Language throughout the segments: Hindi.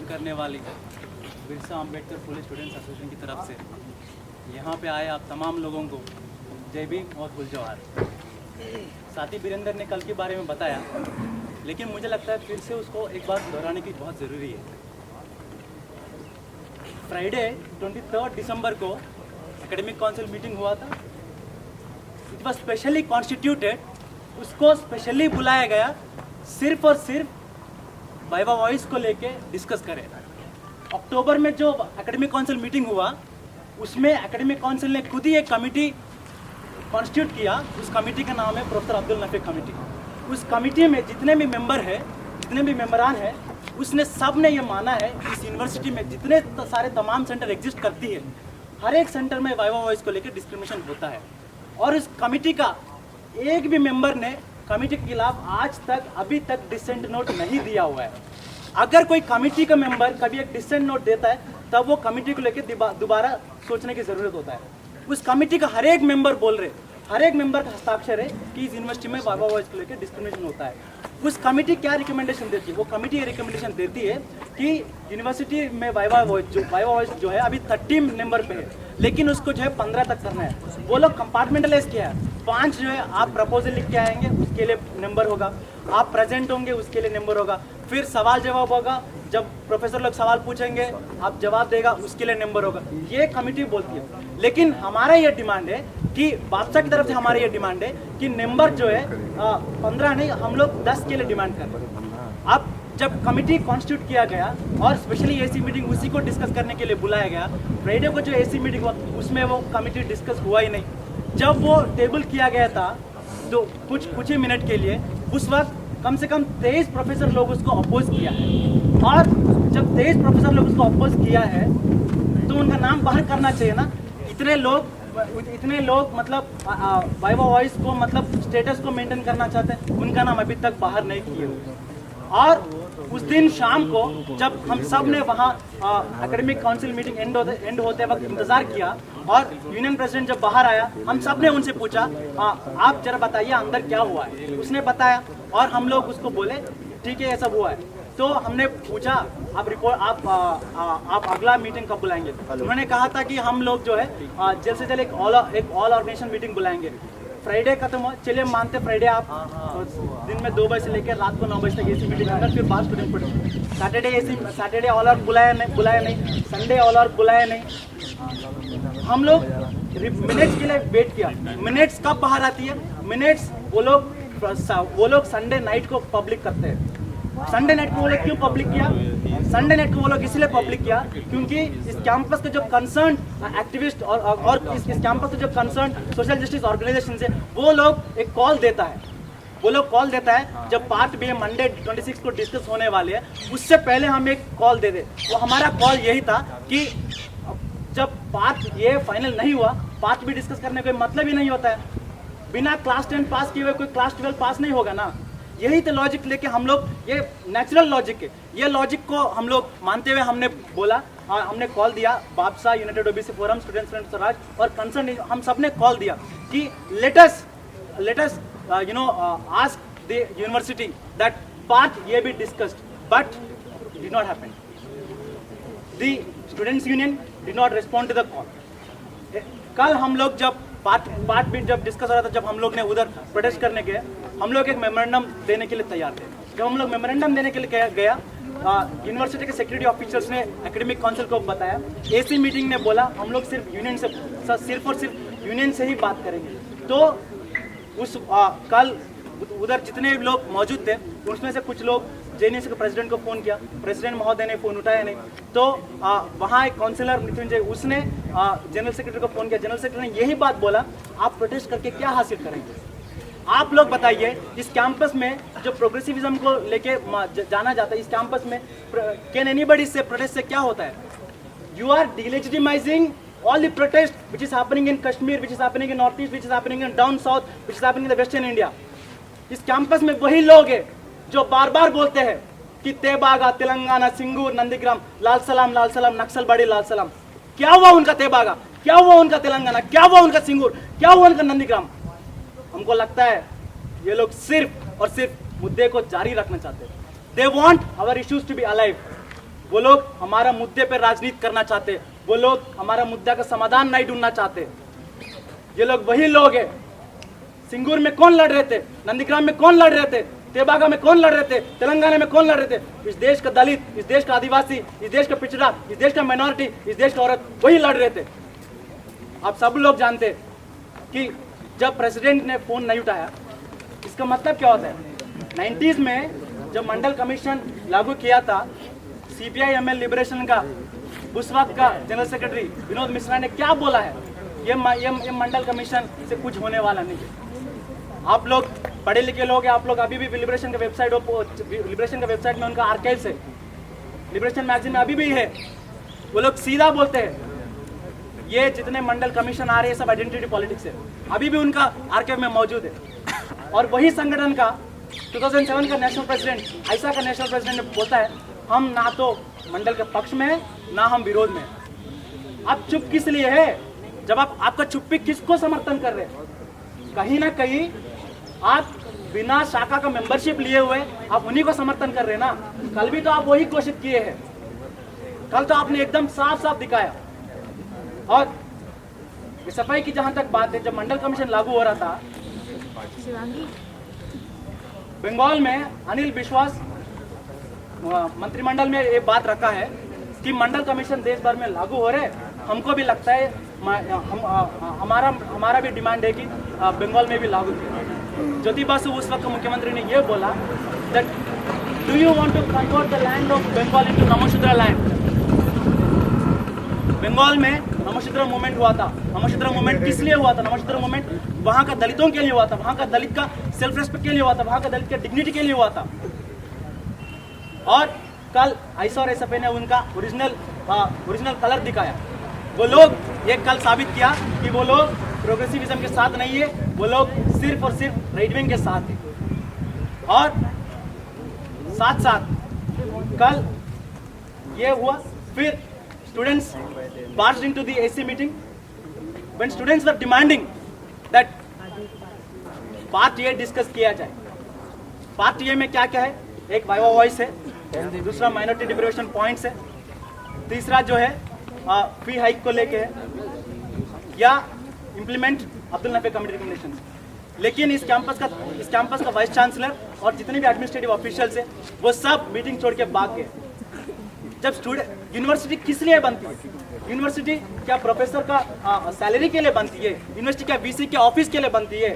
करने वाली Birsa Ambedkar police students association की तरफ से यहाँ पे आए आप तमाम लोगों को जय भीम और गुल जवाहर। साथी वीरेंद्र ने कल के बारे में बताया, लेकिन मुझे लगता है फिर से उसको एक बात दोहराने की बहुत ज़रूरी है। फ्राइडे 23 दिसंबर को एकेडमिक काउंसिल मीटिंग हुआ था। इट वॉज स्पेशली कॉन्स्टिट्यूटेड, उसको स्पेशली बुलाया गया सिर्फ और सिर्फ वाइवा वॉइस को लेके डिस्कस करें। अक्टूबर में जो एकेडमिक काउंसिल मीटिंग हुआ उसमें एकेडमिक काउंसिल ने खुद ही एक कमेटी कॉन्स्टिट्यूट किया। उस कमेटी का नाम है प्रोफेसर अब्दुल नफी कमेटी। उस कमेटी में जितने भी मेंबर हैं, जितने भी मेंबरान हैं, उसने सब ने ये माना है इस यूनिवर्सिटी में जितने सारे तमाम सेंटर एग्जिस्ट करती है, हर एक सेंटर में वाइवा वॉइस को लेकर डिस्क्रिमिनेशन होता है। और इस कमेटी का एक भी मेंबर ने कमेटी के खिलाफ आज तक अभी तक डिसेंट नोट नहीं दिया हुआ है। अगर कोई कमेटी का मेंबर कभी एक डिसेंट नोट देता है तब वो कमेटी को लेकर दोबारा सोचने की ज़रूरत होता है। उस कमेटी का हर एक मेंबर बोल रहे, हर एक मेंबर का हस्ताक्षर है कि इस यूनिवर्सिटी में वाइवा वॉइस को लेकर डिस्क्रिमिनेशन होता है। उस कमेटी क्या रिकमेंडेशन देती है? वो कमेटी ये रिकमेंडेशन देती है कि यूनिवर्सिटी में वाइवा वॉइस जो है अभी 30 नंबर पे है, लेकिन उसको जो है 15 तक करना है। वो लोग कंपार्टमेंटलाइज किया है। 5 जो है आप प्रपोजल लिख के आएंगे उसके लिए नंबर होगा, आप प्रेजेंट होंगे उसके लिए नंबर होगा, फिर सवाल जवाब होगा, जब प्रोफेसर लोग सवाल पूछेंगे आप जवाब देगा उसके लिए नंबर होगा। ये कमेटी बोलती है। लेकिन हमारा ये डिमांड है कि बादशाह की तरफ से हमारी ये डिमांड है कि नंबर जो है 15 नहीं, हम लोग 10 के लिए डिमांड कर रहे हैं। अब जब कमेटी कॉन्स्टिट्यूट किया गया और स्पेशली एसी मीटिंग उसी को डिस्कस करने के लिए बुलाया गया, फ्राइडे को जो एसी मीटिंग हुआ उसमें वो कमेटी डिस्कस हुआ ही नहीं। जब वो टेबल किया गया था तो कुछ ही मिनट के लिए, उस वक्त कम से कम 23 प्रोफेसर लोग उसको अपोज किया है। और जब 23 प्रोफेसर लोग उसको अपोज किया है तो उनका नाम बाहर करना चाहिए ना। इतने लोग मतलब वाइवा वॉइस को मतलब स्टेटस को मेंटेन करना चाहते हैं, उनका नाम अभी तक बाहर नहीं किए हुए। और उस दिन शाम को जब हम सब ने वहाँ एकेडमिक काउंसिल मीटिंग एंड होते वक्त इंतज़ार किया और यूनियन प्रेसिडेंट जब बाहर आया, हम सब ने उनसे पूछा आप जरा बताइए अंदर क्या हुआ है। उसने बताया और हम लोग उसको बोले ठीक है ये सब हुआ है। तो हमने पूछा आप रिपोर्ट आप अगला मीटिंग कब बुलाएंगे? उन्होंने कहा था कि हम लोग जो है जल्द से जल्द एक ऑल ऑर्गेनाइजेशन मीटिंग बुलाएंगे। फ्राइडे खत्म हो, चलिए मानते फ्राइडे आप दिन में 2 बजे से लेकर रात को 9 बजे तक एसी मीटिंग होगा, फिर बात स्टूडेंट पढ़े। सैटरडे ऑल आउट बुलाया नहीं, संडे ऑल आउट बुलाया नहीं। हम लोग मिनट्स के लिए वेट किया। मिनट्स कब बाहर आती है? मिनट्स वो लोग संडे नाइट को पब्लिक करते हैं। संडे नाइट को वो लोग क्यों पब्लिक किया? संडे नाइट को वो लोग इसलिए पब्लिक किया क्योंकि इस कैंपस के जो कंसर्न एक्टिविस्ट और इस कैंपस के जो कंसर्न सोशल जस्टिस ऑर्गेनाइजेशन है वो लोग एक कॉल देता है। वो लोग कॉल देता है जब पार्ट बी मंडे 26 को डिस्कस होने वाले हैं, उससे पहले हम एक कॉल दे दे। वो हमारा कॉल यही था कि जब पार्ट ए फाइनल नहीं हुआ, पार्ट बी डिस्कस करने का कोई मतलब ही नहीं होता है। बिना क्लास 10 पास किए हुए कोई क्लास 12 पास नहीं होगा ना। यही तो लॉजिक लेके हम लोग, ये नेचुरल लॉजिक है, ये लॉजिक को हम लोग मानते हुए हमने बोला और हमने कॉल दिया बादशाह, united OBC forum, students front Swaraj और कंसर्न, हम सब ने कॉल दिया कि let us ask the university that part ये be discussed, but did not happen. The students union did not respond to the call. कल हम लोग जब पार्ट बी जब डिस्कस हो रहा था, जब हम लोग ने उधर प्रोटेस्ट करने गए, हम लोग एक मेमोरेंडम देने के लिए तैयार थे। जब हम लोग मेमोरेंडम देने के लिए गया, यूनिवर्सिटी के सेक्रेटरी ऑफिसर्स ने एकेडमिक काउंसिल को बताया, एसी मीटिंग ने बोला हम लोग सिर्फ यूनियन से सिर्फ और सिर्फ यूनियन से ही बात करेंगे। तो उस कल उधर जितने लोग मौजूद थे उसमें से कुछ लोग जेएनयू के प्रेसिडेंट को फ़ोन किया, प्रेसिडेंट महोदय ने फ़ोन उठाया नहीं। तो वहाँ एक काउंसिलर मृत्युंजय, उसने जनरल सेक्रेटरी को फ़ोन किया। जनरल सेक्रेटरी ने यही बात बोला आप प्रोटेस्ट करके क्या हासिल करेंगे? आप लोग बताइए, इस कैंपस में जो प्रोग्रेसिविज्म को लेके जाना जाता है, इस कैंपस में कैन एनीबडी से प्रोटेस्ट से क्या होता है? You are delegitimising all the protest which is happening in Kashmir, which is happening in Northeast, which is happening in down south, which is happening in the Western India. इस कैंपस में वही लोग हैं जो बार बार बोलते हैं कि तेबागा, तेलंगाना, सिंगूर, नंदीग्राम, लाल सलाम, नक्सलबाड़ी, लाल सलाम। क्या हुआ उनका तेबागा? क्या हुआ उनका तेलंगाना? क्या हुआ उनका सिंगूर? क्या हुआ उनका नंदीग्राम? हमको लगता है ये लोग सिर्फ और सिर्फ मुद्दे को जारी रखना चाहते हैं। They want our issues to be alive. वो लोग हमारा मुद्दे पर राजनीति करना चाहते, वो लोग हमारा मुद्दा का समाधान नहीं ढूंढना चाहते। ये लोग वही लोग हैं। सिंगूर में कौन लड़ रहे थे, नंदीग्राम में कौन लड़ रहे थे, तेबागा में कौन लड़ रहे थे, तेलंगाना में कौन लड़ रहे थे? इस देश का दलित, इस देश का आदिवासी, इस देश का पिछड़ा, इस देश का माइनॉरिटी, इस देश का औरत, वही लड़ रहे थे। आप सब लोग जानते कि जब प्रेसिडेंट ने फोन नहीं उठाया, इसका मतलब क्या होता है? 90s में जब मंडल कमीशन लागू किया था, सीपीआई एमएल लिबरेशन का उस वक्त का जनरल सेक्रेटरी विनोद मिश्रा ने क्या बोला है, ये मंडल कमीशन से कुछ होने वाला नहीं है। आप लोग पढ़े लिखे लोग हैं, आप लोग अभी भी लिबरेशन का वेबसाइट में उनका आर्काइव्स है, लिबरेशन मैगजीन में अभी भी है। वो लोग सीधा बोलते हैं ये जितने मंडल कमीशन आ रहे हैं सब आइडेंटिटी पॉलिटिक्स है, अभी भी उनका आर्काइव में मौजूद है। और वही संगठन का 2007 का नेशनल प्रेसिडेंट, आइसा का नेशनल प्रेसिडेंट बोलता है हम ना तो मंडल के पक्ष में है ना हम विरोध में। आप चुप किस लिए है? जब आपका चुप्पी किसको समर्थन कर रहे हैं? कहीं ना कहीं आप बिना शाखा का मेंबरशिप लिए हुए आप उन्हीं को समर्थन कर रहे हैं ना। कल भी तो आप वही घोषित किए हैं, कल तो आपने एकदम साफ साफ दिखाया। और सफाई की जहां तक बात है, जब मंडल कमीशन लागू हो रहा था बंगाल में, अनिल विश्वास मंत्रिमंडल में ये बात रखा है कि मंडल कमीशन देश भर में लागू हो रहे, हमको भी लगता है हमारा भी डिमांड है कि बंगाल में भी लागू किया। ज्योति बासु उस वक्त मुख्यमंत्री ने ये बोला that do you want to convert the land of Bengal into Namoshudra land. Bengal में नमोशूद्रा मूवमेंट हुआ था। नमोशूद्रा मूवमेंट किस लिए हुआ था? नमोशूद्रा मूवमेंट वहाँ का दलितों के लिए हुआ था, वहाँ का दलित का सेल्फ रेस्पेक्ट के लिए हुआ था, वहाँ का दलित का डिग्निटी के लिए हुआ था। और कल आइसा और एसएफए ने उनका ओरिजिनल कलर दिखाया। वो लोग ये कल साबित किया कि वो लोग प्रोग्रेसिविज्म के साथ नहीं है, वो लोग सिर्फ और सिर्फ राइट विंग के साथ है। और साथ साथ कल ये हुआ, फिर students marched into the AC meeting when students were demanding that part A discuss किया जाए। पार्ट ए में क्या क्या है? एक वाइवा वॉइस है, दूसरा माइनॉरिटी डिप्रिवेशन पॉइंट्स है, तीसरा जो है फी हाइक को लेके है, या implement Abdul Nafi committee recommendation. लेकिन इस कैंपस का वाइस चांसलर और जितने भी एडमिनिस्ट्रेटिव ऑफिशियल्स है वो सब मीटिंग छोड़ के भाग गए। जब स्टूडेंट, यूनिवर्सिटी किस लिए बनती है? यूनिवर्सिटी क्या प्रोफेसर का सैलरी के लिए बनती है? यूनिवर्सिटी क्या वीसी के ऑफिस के लिए बनती है?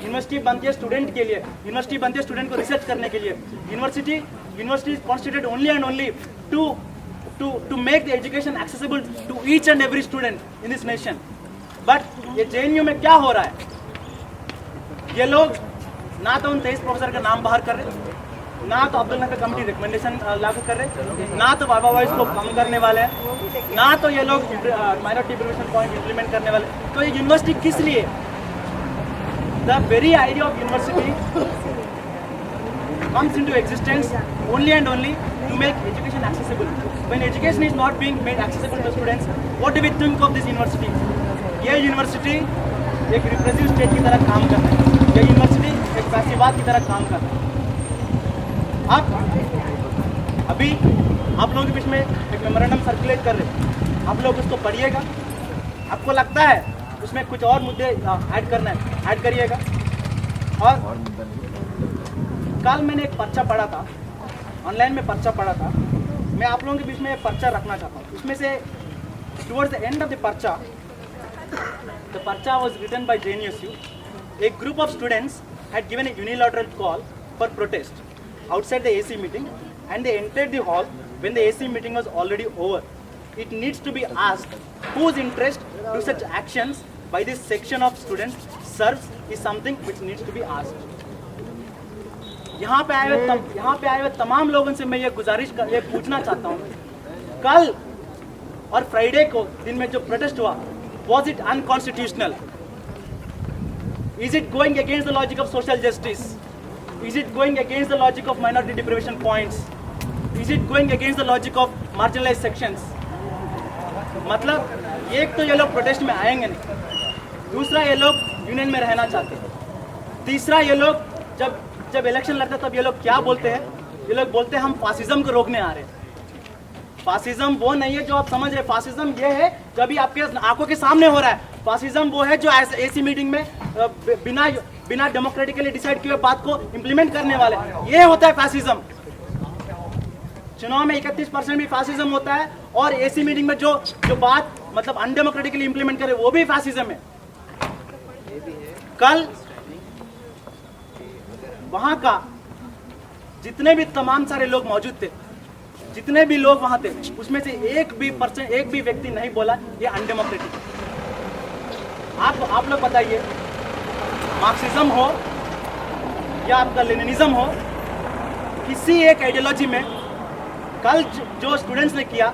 यूनिवर्सिटी बनती है स्टूडेंट के लिए, यूनिवर्सिटी बनती है स्टूडेंट को रिसर्च करने के लिए। University is constituted only and only to make the education accessible to each and every student in this nation. But ये जेएनयू में क्या हो रहा है? ये लोग ना तो उन 23 प्रोफेसर का नाम बाहर कर रहे, ना तो अब्दुल नफी कमेटी रिकमेंडेशन लागू कर रहे, ना तो वाइवा वॉइस को कम करने वाले हैं, ना तो ये लोग माइनॉरिटी डिप्रिवेशन पॉइंट इंप्लीमेंट करने वाले। तो ये यूनिवर्सिटी किस लिए? The very idea of university comes into existence only and only to make education accessible. When education is not being made accessible to students, what do we think of this university? ये यूनिवर्सिटी एक रिप्रेसिव स्टेट की तरह काम कर रहा है, ये यूनिवर्सिटी एक फैसिवाद की तरह काम कर रहा है। अब अभी आप लोगों के बीच में एक मेमोरेंडम सर्कुलेट कर रहे हैं, आप लोग उसको पढ़िएगा। आपको लगता है उसमें कुछ और मुद्दे ऐड करना है, ऐड करिएगा। और कल मैंने एक पर्चा पढ़ा था, ऑनलाइन में पर्चा पढ़ा था, मैं आप लोगों के बीच में एक पर्चा रखना चाहता हूँ। उसमें से towards the end of the पर्चा was written by JNSU. A group of students had given a unilateral call for protest outside the AC meeting, and they entered the hall when the AC meeting was already over. It needs to be asked whose interest do such actions by this section of students serves is something which needs to be asked. यहाँ पे आए हुए तमाम लोगों से मैं ये पूछना चाहता हूँ, कल और फ्राइडे को दिन में जो प्रोटेस्ट हुआ, was it unconstitutional? Is it going against the logic of social justice? Is it going against the logic of minority deprivation points? Is it going against the logic of marginalized sections? मतलब एक तो ये लोग प्रोटेस्ट में आएंगे नहीं, दूसरा ये लोग यूनियन में रहना चाहते हैं, तीसरा ये लोग जब इलेक्शन लगता है तब ये लोग क्या बोलते हैं? ये लोग बोलते हैं हम फासिज्म को रोकने आ रहे हैं। फासिज्म वो नहीं है जो आप समझ रहे। फासिज्म ये है जो अभी आपके आंखों के सामने हो रहा है। फासिज्म वो है जो एसी मीटिंग में बिना डेमोक्रेटिकली डिसाइड किए बात को इंप्लीमेंट करने वाले, ये होता है फासिज्म। चुनाव में 31% भी फासिज्म होता है, और एसी मीटिंग में जो बात मतलब अनडेमोक्रेटिकली इंप्लीमेंट करे वो भी फासिज्म है। कल वहां का जितने भी तमाम सारे लोग मौजूद थे, जितने भी लोग वहां थे, उसमें से एक भी व्यक्ति नहीं बोला ये अनडेमोक्रेटिक। आप लोग बताइए, मार्क्सिज्म हो या आपका लेनिनिज्म हो, किसी एक आइडियोलॉजी में कल जो स्टूडेंट्स ने किया,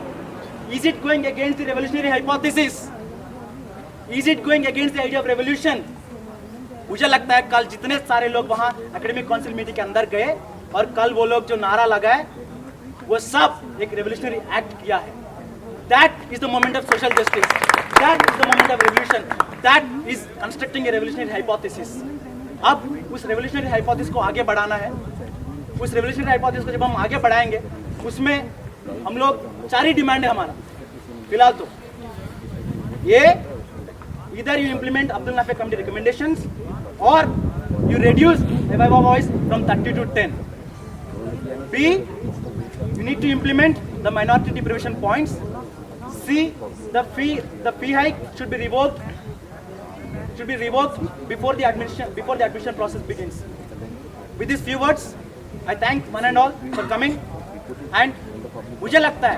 is it going against the revolutionary hypothesis? Is it going against the idea of revolution? मुझे लगता है कल जितने सारे लोग वहां एकेडमिक काउंसिल मीटिंग के अंदर गए और कल वो लोग जो नारा लगाए वो सब एक रेवोल्यूशनरी एक्ट किया है। That is the moment of social justice, that is the moment of revolution, that is constructing A revolutionary hypothesis. अब उस रेवोल्यूशनरी हाइपोथेसिस को आगे बढ़ाना है। उस रेवोल्यूशनरी हाइपोथेसिस को जब हम आगे बढ़ाएंगे, उसमें हम लोग 4 ही डिमांड है हमारा फिलहाल तो। ये इधर you implement Abdul Nafe committee recommendations, or you reduce the Viva voice from 30 to 10. B, you need to implement the minority deprivation points. C, the fee hike should be revoked before the admission process begins. With these few words, I thank one and all for coming. And मुझे लगता है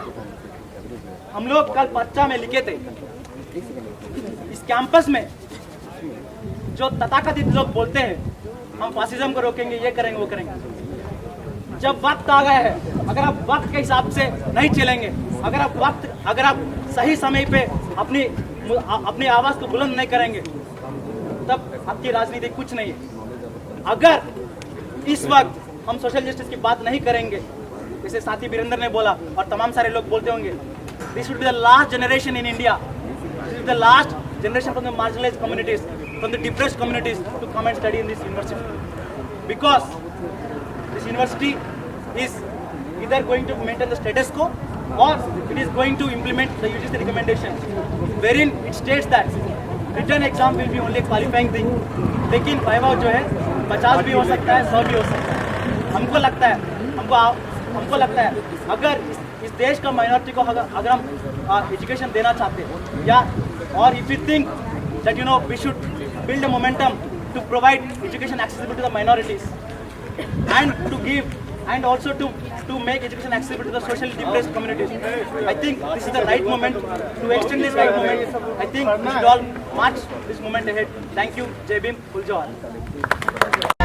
हम लोग कल पर्चा में लिखे थे, इस कैंपस में जो तथाकथित लोग बोलते हैं हम फासिज्म को रोकेंगे, ये करेंगे, वो करेंगे, जब वक्त आ गया है, अगर आप वक्त के हिसाब से नहीं चलेंगे, अगर आप सही समय पे अपनी आवाज को बुलंद नहीं करेंगे, तब आपकी राजनीति कुछ नहीं है। अगर इस वक्त हम सोशल जस्टिस की बात नहीं करेंगे, जैसे साथी वीरेंद्र ने बोला और तमाम सारे लोग बोलते होंगे, this should be the last generation in India, this is the last generation from the marginalized communities, from the depressed communities to come and study in this university, because this university is either going to maintain the status quo or it is going to implement the UGC recommendations, wherein it states that written exam will be only qualifying thing, लेकिन वाइवा जो है 50 भी हो सकता है, 100 भी हो सकता है। हमको लगता है अगर इस देश का माइनॉरिटी को अगर हम एजुकेशन देना चाहते हैं, या or if you think that we should build a momentum to provide education accessible to the minorities and to give and also to make education accessible to the socially depressed communities, I think this is the right moment to extend this right moment. I think we should all march this moment ahead. Thank you. Jai Bhim, Full Jawar.